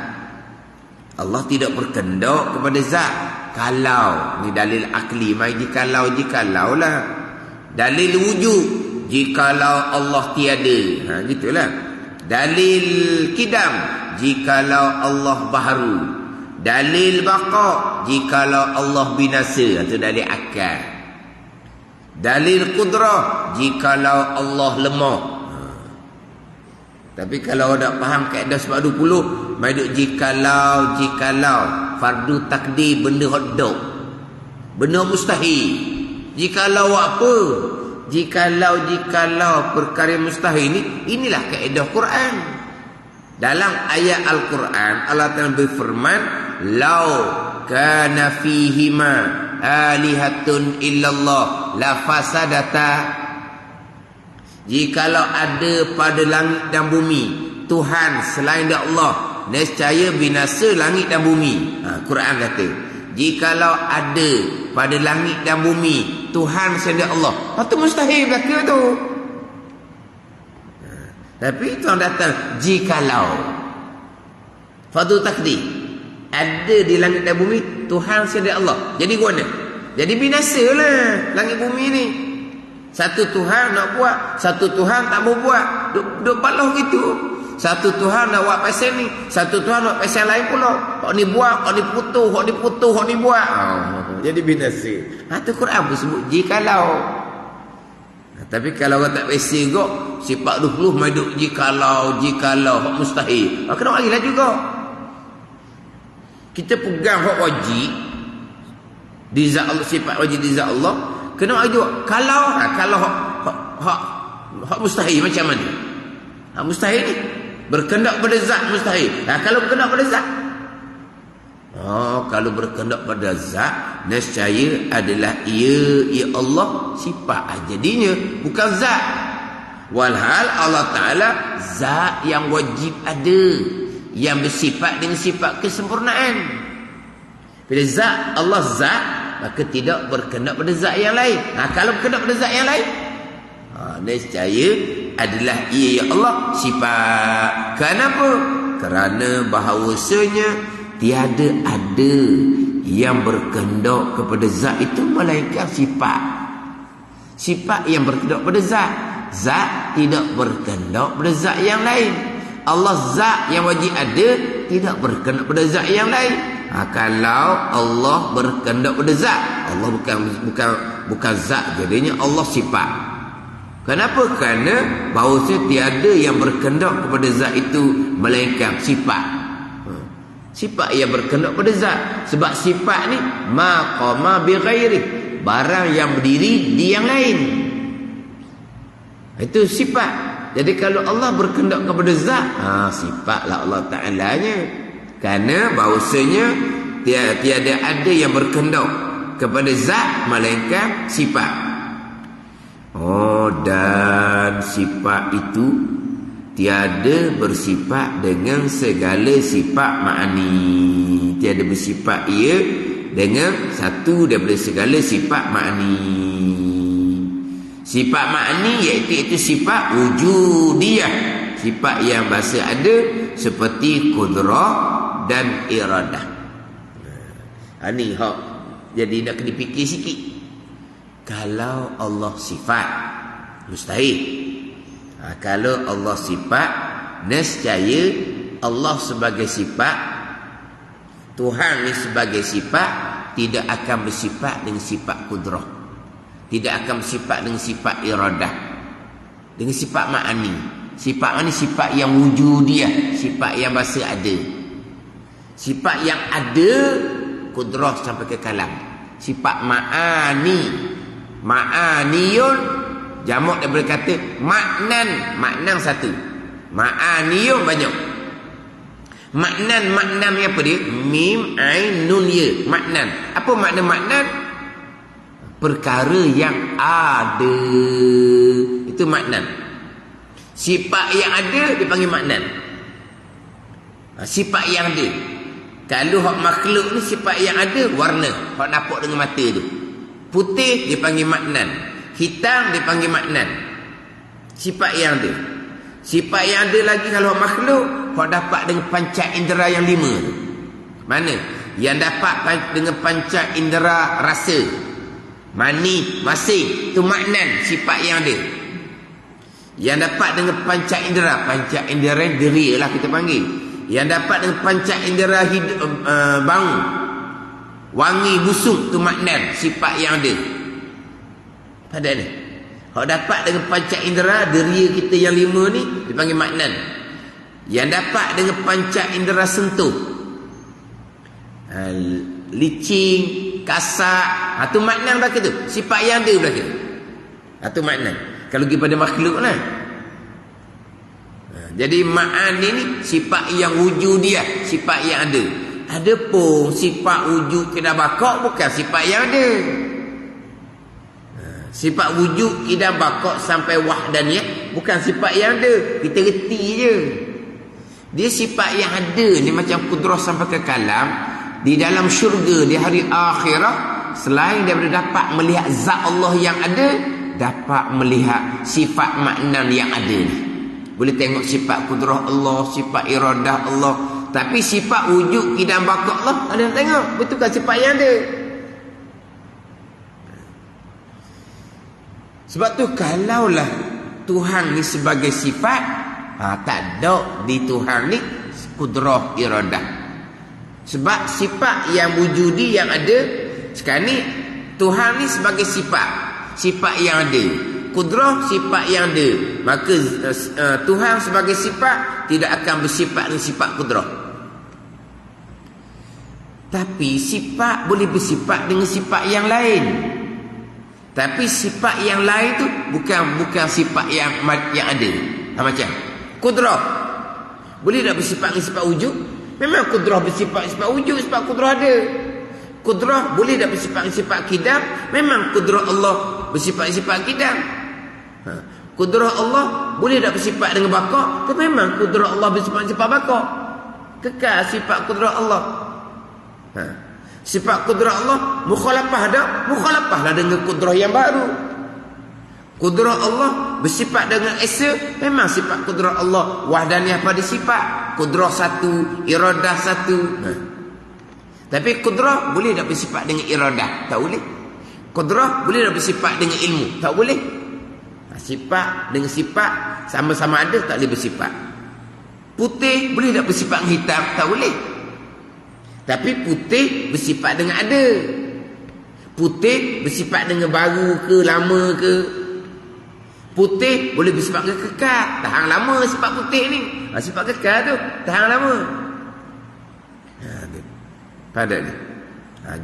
Allah tidak berkehendak kepada zat. Kalau, ni dalil akli, mai jikalau lah. Dalil wujud, jikalau Allah tiada. Gitulah. Dalil kidam, jikalau Allah baharu. Dalil baqa, jikalau Allah binasa. Itu dalil akal. Dalil qudrah, jikalau Allah lemah. Tapi kalau nak faham kaedah sebab 20, mai duk jikalau fardu takdir benda hodok. Benda mustahil. Jikalau apa? Jikalau perkara mustahil ni, inilah kaedah Quran. Dalam ayat Al-Quran Allah Ta'ala berfirman, "Lau kana fihima alihatun illallah la fasadata." Jikalau ada pada langit dan bumi Tuhan selain Allah, nescaya binasa langit dan bumi. Quran kata, jikalau ada pada langit dan bumi Tuhan selain Allah, itu mustahil berlaku tu. Tapi tuan datang jikalau fardu takdir ada di langit dan bumi Tuhan selain Allah, jadi guna, jadi binasalah langit bumi ni. Satu Tuhan nak buat, satu Tuhan tak mau buat. Duk balah gitu. Satu Tuhan nak buat pasal ni, satu Tuhan nak buat pasal lain pula. Hak ni buat, hak ni putus, hak ni buat. Jadi binasa. Tu Quran pun sebut jikalau. Tapi kalau orang tak biasa kok, sifat 20 mai duk jikalau, hak mustahil. Kena lagi lah juga. Kita pegang hak wajib di zat Allah, sifat wajib di zat Allah. Kena juga kalau hak mustahil macam mana? Hak mustahil ni berkendak pada zat mustahil. Kalau berkendak pada zat, kalau berkendak pada zat, nescaya adalah ia Allah sifat jadinya, bukan zat. Walhal Allah Ta'ala zat yang wajib ada, yang bersifat dengan sifat kesempurnaan. Bila zat Allah zat, maka tidak berkendak pada zat yang lain. Kalau berkendak pada zat yang lain, nescaya adalah ia ya Allah sifat. Kenapa? Kerana bahawasanya tiada ada yang berkendak kepada zat itu melainkan sifat. Sifat yang berkendak pada zat. Zat tidak berkendak pada zat yang lain. Allah zat yang wajib ada, tidak berkendak pada zat yang lain. Kalau Allah berkendak pada zat, Allah bukan zat, jadinya Allah sifat. Kenapa? Kerana bahawasanya tiada yang berkendak kepada zat itu melainkan sifat. Sifat yang berkendak pada zat. Sebab sifat ni maqama bi ghairi, barang yang berdiri di yang lain. Itu sifat. Jadi kalau Allah berkendak kepada zat, sifatlah Allah Ta'ala-nya. Kerana bahawasanya tiada ada yang berkendak kepada zat melainkan sifat. Dan sifat itu tiada bersifat dengan segala sifat ma'ani. Tiada bersifat ia dengan satu daripada segala sifat ma'ani. Sifat ma'ani iaitu sifat wujudiyah, sifat yang bahasa ada, seperti kudrah dan iradah. Ni hak jadi nak kena fikir sikit. Kalau Allah sifat, mustahil. Kalau Allah sifat, nescaya Allah sebagai sifat, Tuhan ni sebagai sifat, tidak akan bersifat dengan sifat kudrah, tidak akan bersifat dengan sifat iradah, dengan sifat ma'ani. Sifat ma'ani sifat yang wujudiyah, sifat yang bahasa ada. Sifat yang ada kudrah sampai ke kalam. Sifat ma'aniyun jamak daripada kata maknan satu. Ma'aniyun banyak. Maknan ni apa dia? Mim ain nun ya. Maknan. Apa makna maknan? Perkara yang ada. Itu maknan. Sifat yang ada dipanggil maknan. Sifat yang ada. Kalau hak makhluk ni sifat yang ada, warna, hak nampak dengan mata tu. Putih dipanggil maknan, hitam dipanggil maknan. Sifat yang ada. Sifat yang ada lagi kalau hak makhluk, hak dapat dengan panca indera yang 5 tu. Mana? Yang dapat dengan panca indera rasa, mani, masing, tu maknan, sifat yang ada. Yang dapat dengan panca indera diri lah kita panggil. Yang dapat dengan panca indera bau, wangi, busuk, tu maknan, sifat yang ada. Ada ni. Hak dapat dengan panca indera deria kita yang 5 ni dipanggil maknan. Yang dapat dengan panca indera sentuh, licin, kasar, tu maknan belaka tu. Sifat yang ada belaka. Tu maknan. Kalau pergi pada makhluk lah. Jadi ma'ani ni sifat yang wujud dia, sifat yang ada. Adapun sifat wujud kena bakok bukan sifat yang ada. Sifat wujud kidam bakok sampai wahdaniyah bukan sifat yang ada. Kita reti je. Dia sifat yang ada ni macam kudrah sampai ke kalam. Di dalam syurga di hari akhirat, selain daripada dapat melihat zat Allah yang ada, dapat melihat sifat maknan yang ada ni. Boleh tengok sifat kudrah Allah, sifat iradah Allah. Tapi sifat wujud kidam bakok Allah ada yang tengok. Betul kan sifat yang ada? Sebab tu kalaulah Tuhan ni sebagai sifat, tak ada di Tuhan ni kudrah iradah. Sebab sifat yang wujudi yang ada sekarang ni, Tuhan ni sebagai sifat yang ada, kudrah sifat yang ada. Maka Tuhan sebagai sifat tidak akan bersifat dengan sifat kudrah. Tapi sifat boleh bersifat dengan sifat yang lain. Tapi sifat yang lain tu bukan sifat yang ada. Macam kudrah boleh tak bersifat dengan sifat wujud? Memang kudrah bersifat sifat wujud, sebab kudrah ada. Kudrah boleh tak bersifat dengan sifat kidam? Memang kudrah Allah bersifat sifat kidam. Kudrah Allah boleh tak bersifat dengan bakok? Tapi memang kudrah Allah bersifat sifat bakok. Kekal sifat kudrah Allah. Sifat kudrah Allah mukhalafah dah, mukhalafah lah dengan kudrah yang baru. Kudrah Allah bersifat dengan esa, memang sifat kudrah Allah wahdaniyah pada sifat. Kudrah satu, iradah satu. Tapi kudrah boleh tak bersifat dengan iradah? Tak boleh. Kudrah boleh tak bersifat dengan ilmu? Tak boleh. Sifat dengan sifat sama-sama ada, tak boleh bersifat. Putih boleh tak bersifat dengan hitam? Tak boleh. Tapi putih bersifat dengan ada. Putih bersifat dengan baru ke lama ke. Putih boleh bersifat dengan kekal. Tahan lama sifat putih ni. Sifat kekal tu tahan lama. Pada ni.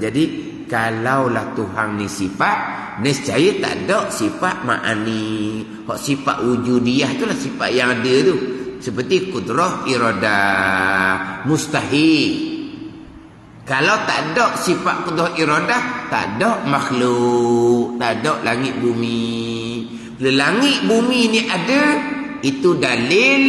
Jadi kalaulah Tuhan ni sifat, nescaya tak ada sifat ma'ani. Hak sifat wujudiyah tu lah sifat yang ada tu. Seperti kudrah iradah. Mustahil. Kalau tak ada sifat kudrah iradah, tak ada makhluk, tak ada langit bumi. Bila langit bumi ni ada, itu dalil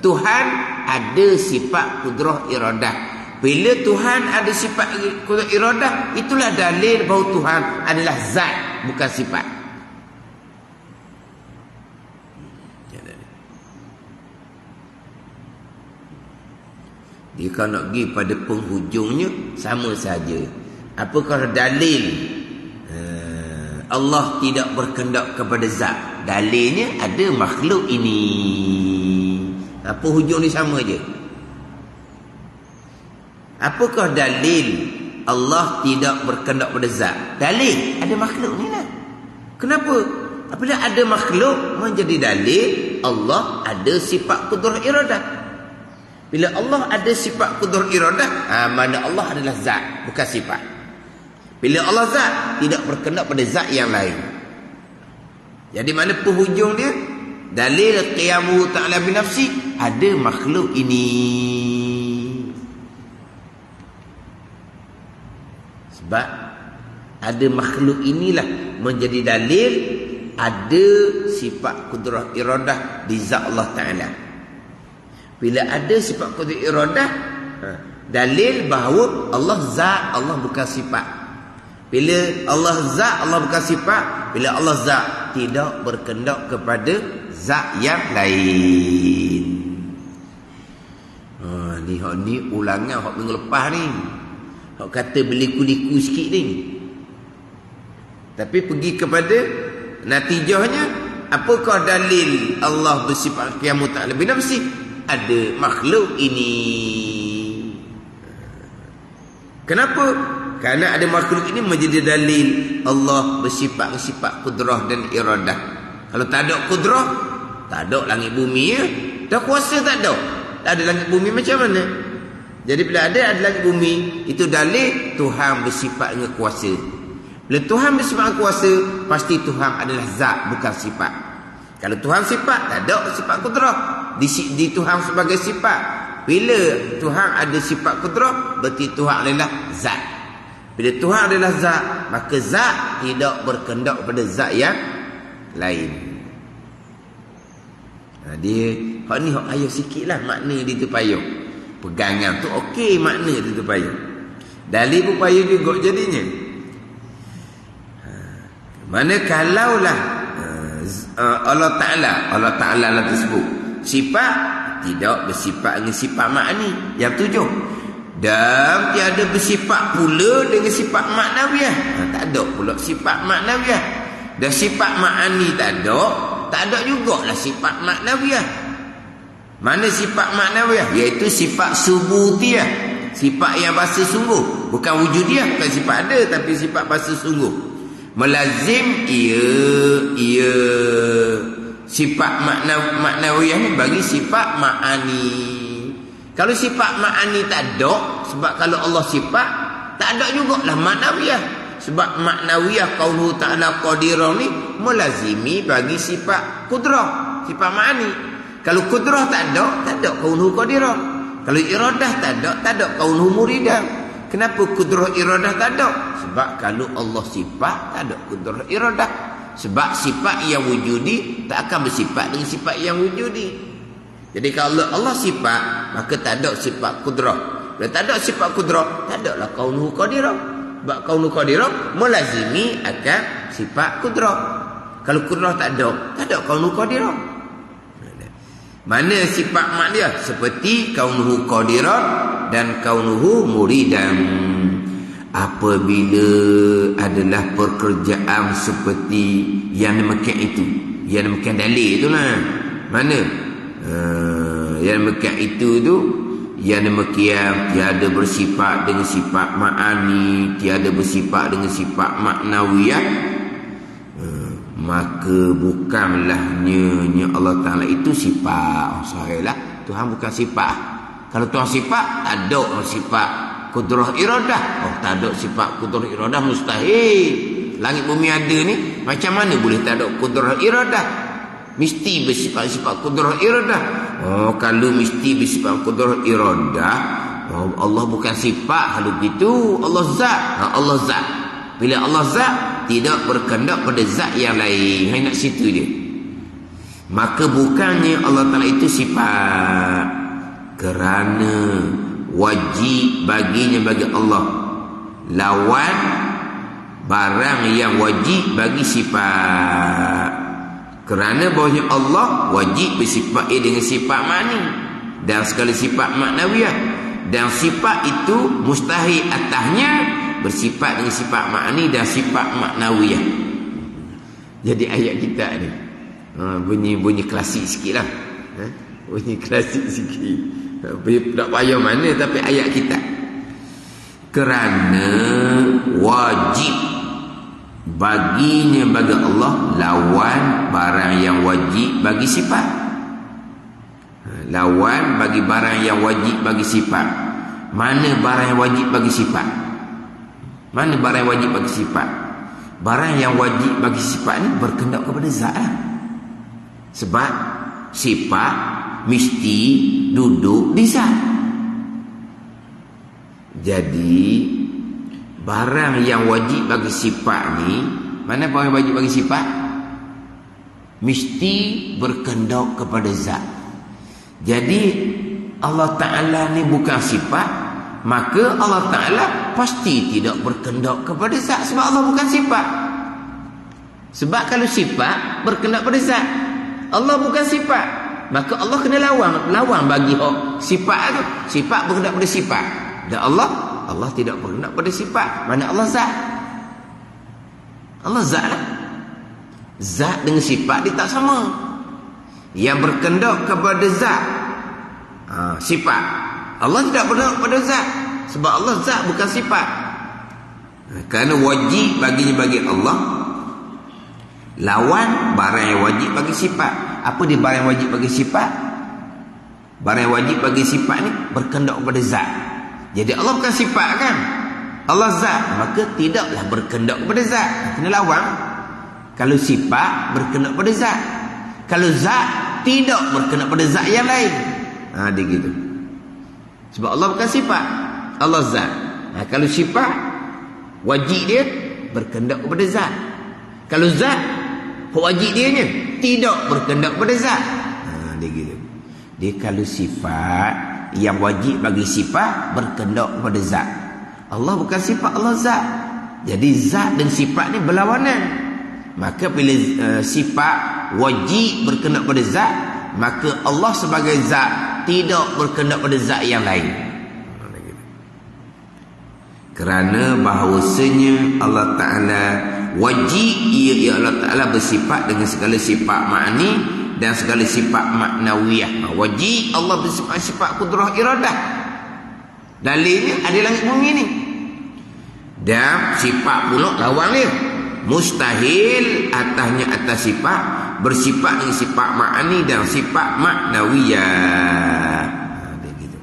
Tuhan ada sifat kudrah iradah. Bila Tuhan ada sifat kudrah iradah, itulah dalil bahawa Tuhan adalah zat, bukan sifat. Jika nak pergi pada penghujungnya, sama saja. Apakah dalil Allah tidak berkendak kepada zat? Dalilnya ada makhluk ini. Apa hujung ni sama je. Apakah dalil Allah tidak berkendak kepada zat? Dalil ada makhluk ni lah. Kenapa? Apabila ada makhluk, menjadi dalil Allah ada sifat kudrah iradah. Bila Allah ada sifat kudrah iradah, mana Allah adalah zat, bukan sifat. Bila Allah zat, tidak berkendak pada zat yang lain. Jadi mana penghujung dia? Dalil qiyamuhu ta'ala binafsi, ada makhluk ini. Sebab ada makhluk inilah menjadi dalil ada sifat kudrah iradah di zat Allah Ta'ala. Bila ada sifat kudrah iradah, dalil bahawa Allah zat, Allah bukan sifat. Bila Allah zat, Allah bukan sifat. Bila Allah zat, tidak berkendak kepada zat yang lain. Ni ulangan hak minggu lepas ni. Hak kata berliku-liku sikit ni. Tapi pergi kepada natijahnya, apakah dalil Allah bersifat qiyamut ta'ala binafsi? Ada makhluk ini. Kenapa? Kerana ada makhluk ini menjadi dalil Allah bersifat kudrah dan iradah. Kalau tak ada kudrah, tak ada langit bumi ya. Dah kuasa tak ada. Tak ada langit bumi macam mana? Jadi bila ada langit bumi, itu dalil Tuhan bersifat dengan kuasa. Bila Tuhan bersifat dengan kuasa, pasti Tuhan adalah zat, bukan sifat. Kalau Tuhan sifat, tak ada sifat kudrah. Di Tuhan sebagai sifat. Bila Tuhan ada sifat kudrah, berarti Tuhan adalah zat. Bila Tuhan adalah zat, maka zat tidak berkendak pada zat yang lain. Dia hak ni hak payah sikitlah makna dia tu payah. Pegangan tu okey, makna dia tu payah. Dalil pun payah juga jadinya. Mana kalaulah Allah Ta'ala lah tersebut sifat, tidak bersifat dengan sifat makni. Yang 7, dan tiada bersifat pula dengan sifat maknawiyah. Tak ada pula sifat maknawiyah. Dan sifat makni tak ada jugalah sifat maknawiyah. Mana sifat maknawiyah? Iaitu sifat subutiyah, sifat yang bahasa sungguh, bukan wujudiah, bukan sifat ada, tapi sifat bahasa sungguh. Melazim ia sifat maknawiyah ni bagi sifat ma'ani. Kalau sifat ma'ani tak ada, sebab kalau Allah sifat tak ada jugalah maknawiyah. Sebab maknawiyah qauluhu ta'ala qadirah ni melazimi bagi sifat kudrah, sifat ma'ani. Kalau kudrah tak ada qauluhu qadirah. Kalau iradah tak ada qauluhu muridah. Kenapa kudrah iradah tak ada? Sebab kalau Allah sifat, tak ada kudrah iradah. Sebab sifat yang wujudi tak akan bersifat dengan sifat yang wujudi. Jadi kalau Allah sifat, maka tak ada sifat kudrah. Bila tak ada sifat kudrah, tak ada lah kaunuhu qadirah. Sebab kaunuhu qadirah melazimi akan sifat kudrah. Kalau kudrah tak ada kaunuhu qadirah. Mana sifat makniyah? Seperti kaunuhu qadirah dan kaunuhu muridan. Apabila adalah pekerjaan seperti yang demikian itu, yang demikian dalil itulah. Mana? Yang demikian itu tu, yang demikian tiada bersifat dengan sifat ma'ani, tiada bersifat dengan sifat maknawiyah, maka bukanlah nya Allah Ta'ala itu sifat. Sahalah, Tuhan bukan sifat. Kalau Tuhan sifat, tak ada sifat kudrah iradah. Tak ada sifat kudrah iradah, mustahil. Langit bumi ada ni, macam mana boleh tak ada kudrah iradah? Mesti bersifat-sifat kudrah iradah. Kalau mesti bersifat kudrah iradah, Allah bukan sifat. Kalau begitu Allah zat. Allah zat. Bila Allah zat, tidak berkendak pada zat yang lain. Nak situ dia. Maka bukannya Allah Ta'ala itu sifat, kerana wajib baginya, bagi Allah, lawan barang yang wajib bagi sifat. Kerana bahawanya Allah wajib bersifat dengan sifat makni dan segala sifat maknawiyah. Dan sifat itu mustahil atasnya bersifat dengan sifat makni dan sifat maknawiyah. Jadi ayat kita ni bunyi klasik sikit lah. Bunyi klasik sikit. Tak payah mana, tapi ayat kita. Kerana wajib baginya, bagi Allah, lawan barang yang wajib bagi sifat. Lawan bagi barang yang wajib bagi sifat. Mana barang yang wajib bagi sifat? Mana barang yang wajib bagi sifat? Barang yang wajib bagi sifat ni berkendak kepada zat lah. Sebab sifat mesti duduk di zat. Jadi barang yang wajib bagi sifat ni, mana barang yang wajib bagi sifat? Mesti berkendak kepada zat. Jadi Allah Ta'ala ni bukan sifat, maka Allah Ta'ala pasti tidak berkendak kepada zat, sebab Allah bukan sifat. Sebab kalau sifat berkendak pada zat, Allah bukan sifat, maka Allah kena lawan bagi hak sifat tu. Sifat berkendak pada sifat, dan Allah tidak berkendak pada sifat. Mana Allah zat? Allah zat lah. Zat dengan sifat dia tak sama. Yang berkendak kepada zat, sifat. Allah tidak berkendak kepada zat, sebab Allah zat bukan sifat. Kerana wajib bagi Allah lawan barang yang wajib bagi sifat. Apa dia barang yang wajib bagi sifat? Barang yang wajib bagi sifat ni berkendak kepada zat. Jadi Allah bukan sifat kan? Allah zat, maka tidaklah berkendak kepada zat. Kena lawan. Kalau sifat berkendak kepada zat, kalau zat tidak berkendak kepada zat yang lain. Dia gitu. Sebab Allah bukan sifat, Allah zat. Kalau sifat wajib dia berkendak kepada zat. Kalau zat wajib dia nya tidak berkendak kepada zat. Dia gitu. Dia kalau sifat yang wajib bagi sifat berkendak kepada zat. Allah bukan sifat, Allah zat. Jadi zat dan sifat ni berlawanan. Maka bila sifat wajib berkendak pada zat, maka Allah sebagai zat tidak berkendak pada zat yang lain. Kerana bahawasanya Allah Ta'ala wajib, ia Allah Ta'ala bersifat dengan segala sifat ma'ni dan segala sifat maknawiyah. Wajib Allah bersifat kudrah iradah. Dalilnya ada langit bumi ni. Dan sifat pula lawan dia. Mustahil atas sifat bersifat dengan sifat ma'ani dan sifat maknawiyah. Begitu.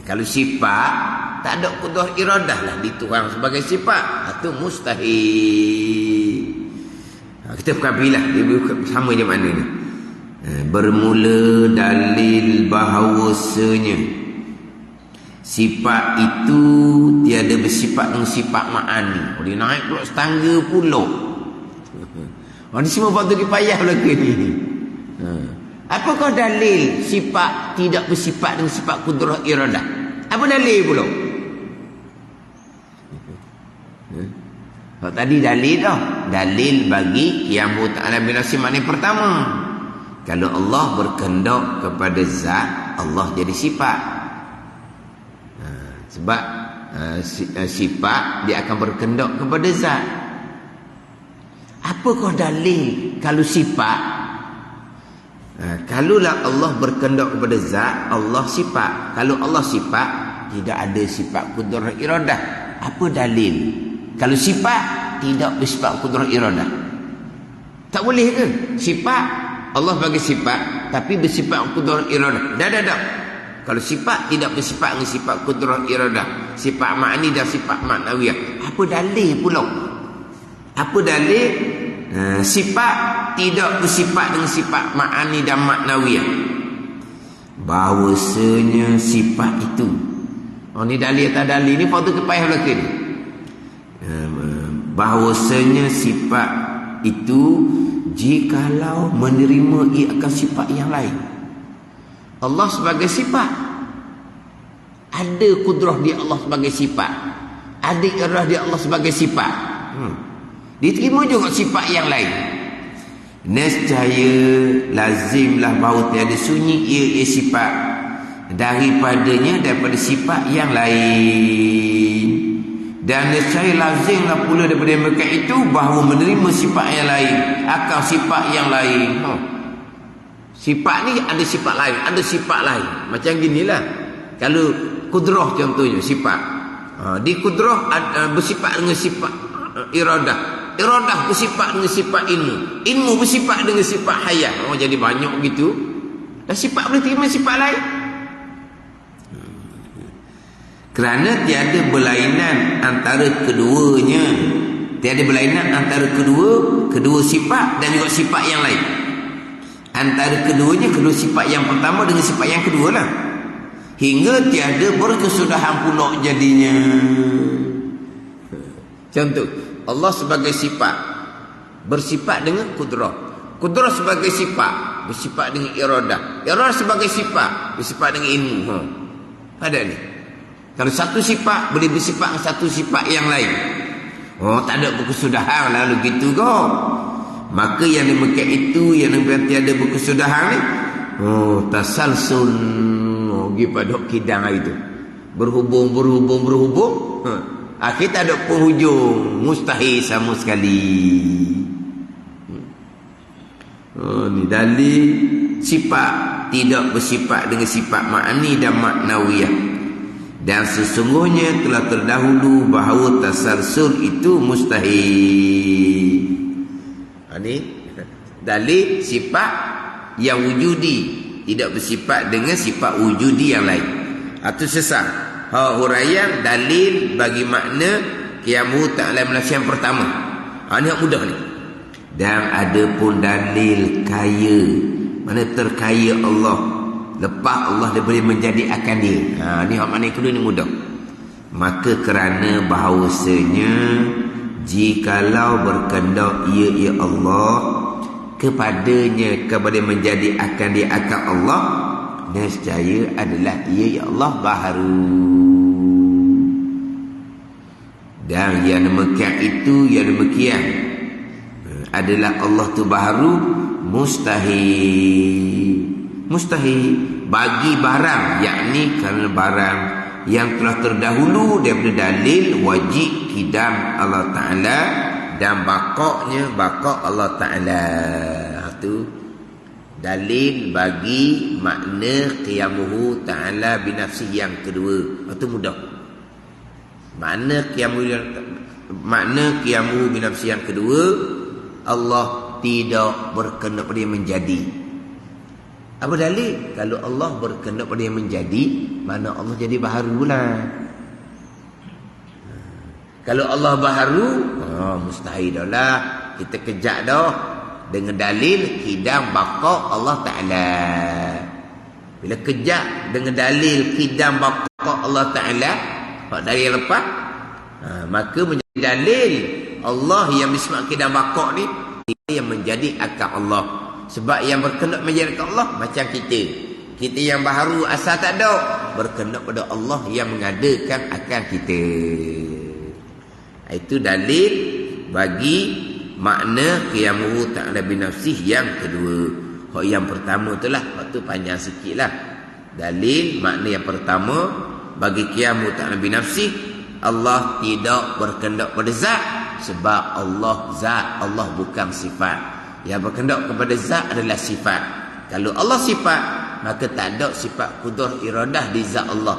Kalau sifat tak ada kudrah iradah lah dituang sebagai sifat, itu mustahil. Kita bukan pilih dia sama je mana ni. Bermula dalil bahawasanya sifat itu tiada bersifat dengan sifat ma'ani. Dia naik pula setangga pula. Ini semua patut dipayah belaka ni. Apakah dalil sifat tidak bersifat dengan sifat kudrah iradah? Apa dalil pula? Tadi dalil dah. Dalil bagi yang ta'ala binasim makna pertama. Kalau Allah berkendak kepada zat, Allah jadi sifat. Sebab sifat dia akan berkendak kepada zat. Apakah dalil kalau sifat? Kalaulah Allah berkendak kepada zat, Allah sifat. Kalau Allah sifat, tidak ada sifat kudrah iradah. Apa dalil? Kalau sifat tidak bersifat kudrah iradah. Tak boleh ke? Sifat Allah bagi sifat tapi bersifat kudrah iradah. Dah. Kalau sifat tidak bersifat dengan sifat kudrah iradah, sifat ma'ni dan sifat maknawiyah. Apa dalil pula? Apa dalil sifat tidak bersifat dengan sifat ma'ni dan maknawiyah? Bahawasanya sifat itu, ni dalil tak dalil ni patut kepayah belaka ni. Bahawasanya sifat itu jikalau menerima ia akan sifat yang lain. Allah sebagai sifat, ada kudrah dia Allah sebagai sifat, ada irah dia Allah sebagai sifat. Diterima juga sifat yang lain. Nescaya lazimlah bahawa tiada sunyi ia sifat daripada sifat yang lain. Dan nescaya lazimlah pula daripada mereka itu bahawa menerima sifat yang lain akan sifat yang lain. Sifat ni ada sifat lain, ada sifat lain. Macam ginilah. Kalau kudrah contohnya sifat. Di kudrah bersifat dengan sifat iradah. Iradah bersifat dengan sifat ilmu. Ilmu bersifat dengan sifat hayat. Jadi banyak gitu. Dan sifat boleh terima sifat lain. Kerana tiada berlainan antara keduanya. Tiada berlainan antara kedua sifat dan juga sifat yang lain. Antara keduanya, kedua sifat yang pertama dengan sifat yang kedua lah. Hingga tiada berkesudahan pula jadinya. Contoh, Allah sebagai sifat bersifat dengan kudrah. Kudrah sebagai sifat bersifat dengan iradah. Iradah sebagai sifat bersifat dengan ilmu. Ada ni. Kalau satu sifat boleh bersifat dengan satu sifat yang lain, tak ada berkesudahan lalu gitu kau. Maka yang demikian itu, yang tiada berkesudahan ni, tasalsul, pergi pada kidang itu, berhubung, akhir tak ada penghujung, mustahil sama sekali. Ni dalil sifat tidak bersifat dengan sifat ma'ni dan maknawiyah. Dan sesungguhnya telah terdahulu bahawa tasalsul itu mustahil. Ini dalil sifat yang wujudi, tidak bersifat dengan sifat wujudi yang lain. Atau sesat. Huraian dalil bagi makna qiyamuhu ta'ala yang pertama. Ini yang mudah ni. Dan ada pun dalil kaya, mana terkaya Allah. Lepas Allah dia boleh menjadi akan dia. Ni hak makna kedua ni mudah. Maka kerana bahawasanya jikalau berkehendak ia Allah kepadanya kepada menjadi akan dia akan Allah, nescaya adalah ia Allah baharu. Dan yang demikian itu, yang demikian adalah Allah tu baharu mustahil bagi barang, yakni kerana barang yang telah terdahulu daripada dalil wajib kidam Allah Ta'ala dan bakoknya bakok Allah Ta'ala. Itu dalil bagi makna qiyamuhu Ta'ala binafsi yang kedua. Itu mudah. Makna qiyamuhu binafsi yang kedua, Allah tidak berkehendak pada yang menjadi. Apa dalil? Kalau Allah berkehendak pada yang menjadi, mana Allah jadi baharu pula. Kalau Allah baharu, mustahil dah lah. Kita kejak dah dengan dalil kidam baqa Allah Ta'ala. Bila kejak dengan dalil kidam baqa Allah Ta'ala, dari yang lepas, maka menjadi dalil Allah yang disebut kidam baqa ni, dia yang menjadi akal Allah. Sebab yang berkehendak menjadi Allah macam kita. Kita yang baharu asal tak ada, berkehendak pada Allah yang mengadakan akal kita. Itu dalil bagi makna qiyamuhu ta'ala binafsih yang kedua. Hak yang pertama tu lah, hak tu panjang sikit lah. Dalil makna yang pertama bagi qiyamuhu ta'ala binafsih, Allah tidak berkehendak pada zat. Sebab Allah zat, Allah bukan sifat. Yang berkehendak kepada zat adalah sifat. Kalau Allah sifat, maka tak ada sifat kudrah iradah di zat Allah.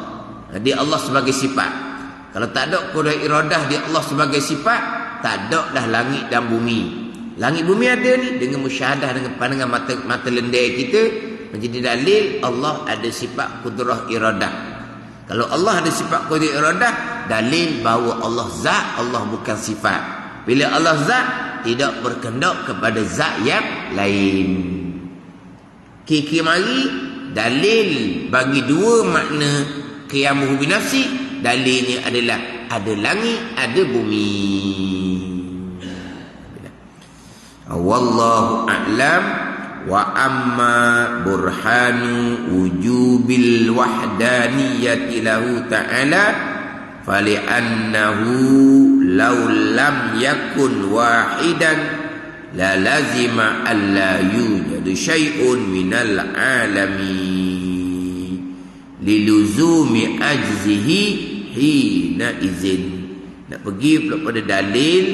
Dia Allah sebagai sifat. Kalau tak ada kudrah iradah di Allah sebagai sifat, tak ada dah langit dan bumi. Langit bumi ada ni dengan musyahadah, dengan pandangan mata lendai kita, menjadi dalil Allah ada sifat kudrah iradah. Kalau Allah ada sifat kudrah iradah, dalil bahawa Allah zat, Allah bukan sifat. Bila Allah zat, tidak berkehendak kepada zat yang lain. Kiki mari dalil bagi dua makna qiyamuhu binafsi. Dalilnya adalah ada langit, ada bumi. Wallahu a'lam. Wa amma burhanu wujubil wahdaniyati lahu ta'ala fali'annahu law lam yakun wahidan la lazima alla yujadu syai'un minal alami liluzumi ajzihi hina izin. Nak pergi pula pada dalil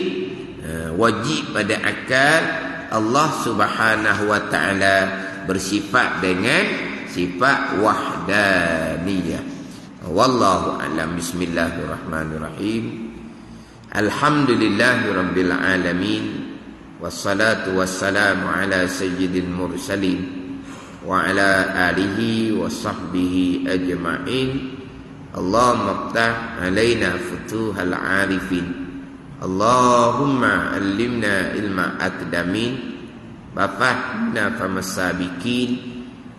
wajib pada akal Allah Subhanahu wa ta'ala bersifat dengan sifat wahdaniyah. Wallahu a'lam. Bismillahirrahmanirrahim. Alhamdulillahi rabbil alamin. Wassalatu wassalamu ala sayyidil mursalin wa ala alihi wa sahbihi ajma'in. Allahumma ftah alaina futuhal arifin. Allahumma allimna ilma aqdamin wa fahmna famasabikin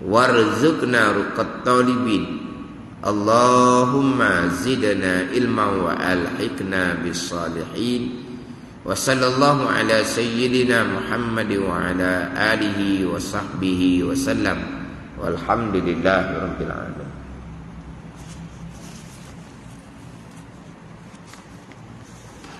warzuqna ruqat talibin. Allahumma zidna ilma wa alhiqna bis salihin. Wa sallallahu ala sayyidina Muhammad wa ala alihi wa sahbihi wa sallam. Walhamdulillahi rabbil alamin.